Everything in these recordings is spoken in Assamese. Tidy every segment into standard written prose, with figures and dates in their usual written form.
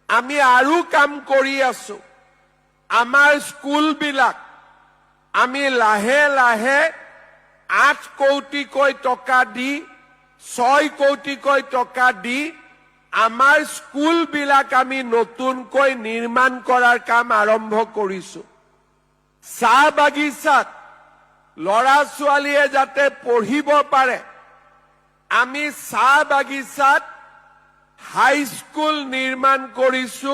আমি আৰু কাম কৰি আছো আমাৰ স্কুলবিলাক আমি লাহে লাহে 8 কোটিকৈ টকা দি 6 কোটিকৈ টকা দি আমাৰ স্কুলবিলাক আমি নতুনকৈ নিৰ্মাণ কৰাৰ কাম আৰম্ভ কৰিছো চাহ বাগিচাত লৰা ছোৱালীয়ে যাতে পঢ়িব পাৰে আমি চাহ বাগিচাত হাই স্কুল নিৰ্মাণ কৰিছো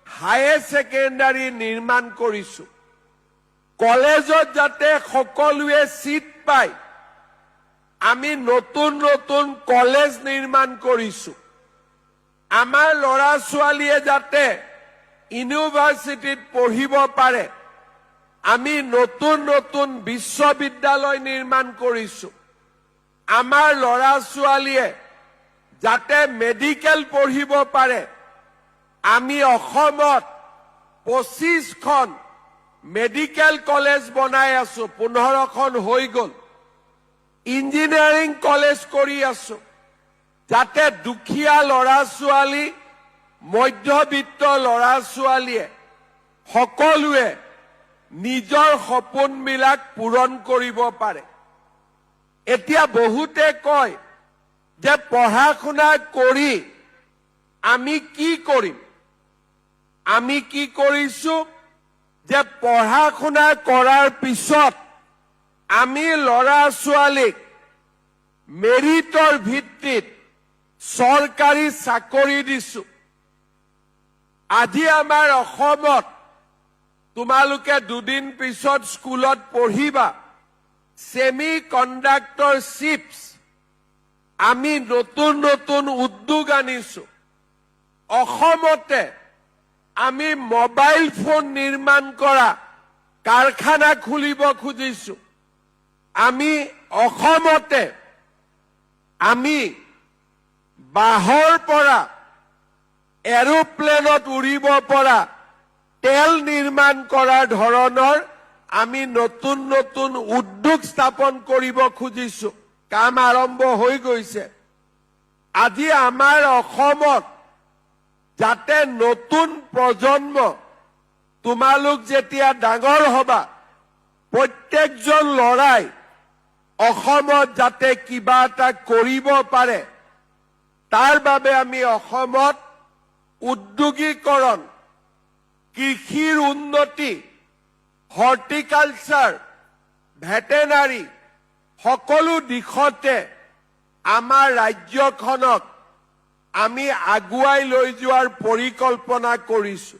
হায়াৰ সেকেন্ডাৰী নিৰ্মাণ কৰিছো কলেজত যাতে সকলোৱে সিট পায় আমি নতুন নতুন কলেজ নিৰ্মাণ কৰিছো আমাৰ লৰা ছোৱালীয়ে যাতে ইউনিভাৰ্চিটিত পঢ়িব পাৰে আমি নতুন নতুন বিশ্ববিদ্যালয় নিৰ্মাণ কৰিছো আমাৰ লৰা ছোৱালীয়ে যাতে মেডিকেল পঢ়িব পাৰে আমি অসমত 25খন মেডিকেল কলেজ বনাই আছো 15খন হৈ গল ইঞ্জিনিয়াৰিং কলেজ কৰি আছো যাতে দুখীয়া লৰা ছোৱালী মধ্যবিত্ত লৰা ছোৱালীয়ে সকলোৱে নিজৰ সপোনবিলাক পূৰণ কৰিব পাৰে এতিয়া বহুতে কয় যে পঢ়া শুনা কৰি আমি কি কৰিম আমি কি কৰিছো যে পঢ়া শুনা কৰাৰ পিছত আমি লৰা ছোৱালীক মেৰিটৰ ভিত্তিত চৰকাৰী চাকৰি দিছো আজি আমাৰ অসমত তোমালোকে দুদিন পিছত স্কুলত পঢ়িবা সেমি কণ্ডাক্টৰ চিপছ আমি নতুন নতুন উদ্যোগ আনিছো অসমতে আমি মোবাইল ফোন নিৰ্মাণ কৰা কাৰখানা খুলিব খুজিছো আমি অসমতে আমি বাহৰ পৰা এৰোপ্লেনত উৰিব পৰা তেল নিৰ্মাণ কৰাৰ ধৰণৰ আমি নতুন নতুন উদ্যোগ স্থাপন কৰিব খুজিছো কাম আৰম্ভ হৈ গৈছে আজি আমাৰ অসমত যাতে নতুন প্ৰজন্ম তোমালোক যেতিয়া ডাঙৰ হবা প্ৰত্যেকজন লৰাই অসমত যাতে কিবা এটা কৰিব পাৰে তাৰ বাবে আমি অসমত উদ্যোগীকৰণ কৃষিৰ উন্নতি হৰ্টিকালচাৰ ভেটেনাৰী সকলো দিশতে আমাৰ ৰাজ্যখনক আমি আগুৱাই লৈ যোৱাৰ পৰিকল্পনা কৰিছো